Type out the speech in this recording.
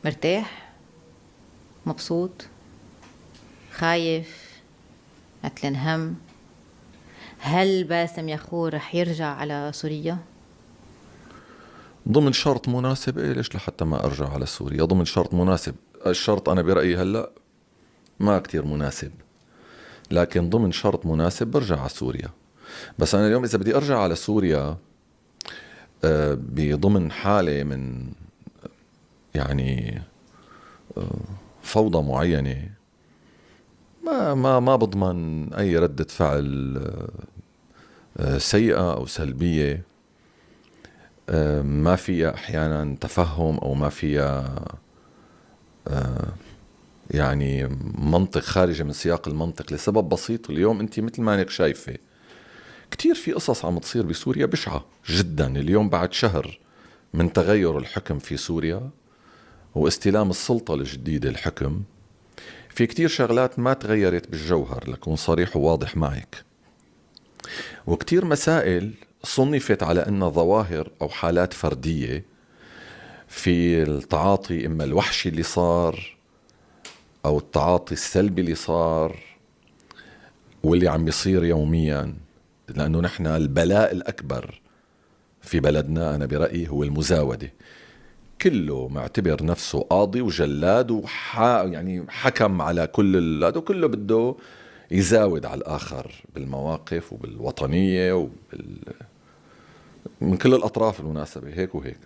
مرتاح؟ مبسوط؟ خايف؟ عتلن هم؟ هل باسم ياخور رح يرجع على سوريا؟ ضمن شرط مناسب. إيه ليش لحتى ما أرجع على سوريا ضمن شرط مناسب. الشرط أنا برأيي هلأ ما كتير مناسب، لكن ضمن شرط مناسب برجع على سوريا. بس أنا اليوم إذا بدي أرجع على سوريا بضمن حالة من يعني فوضى معينة، ما بضمن أي ردة فعل سيئة أو سلبية، ما فيها أحيانا تفهم أو ما فيها يعني منطق خارجة من سياق المنطق، لسبب بسيط. اليوم أنت مثل ما أنك شايفة كتير في قصص عم تصير بسوريا بشعة جدا. اليوم بعد شهر من تغير الحكم في سوريا واستلام السلطة الجديدة الحكم، في كتير شغلات ما تغيرت بالجوهر، لكون صريح وواضح معك. وكتير مسائل صنفت على أنها ظواهر أو حالات فردية في التعاطي، إما الوحشي اللي صار أو التعاطي السلبي اللي صار واللي عم يصير يوميا. لأنه نحن البلاء الأكبر في بلدنا أنا برأيي هو المزاودة. كله معتبر نفسه قاضي وجلاد يعني حكم على كل هذا، كله بده يزاود على الآخر بالمواقف وبالوطنية من كل الأطراف المناسبة، هيك وهيك.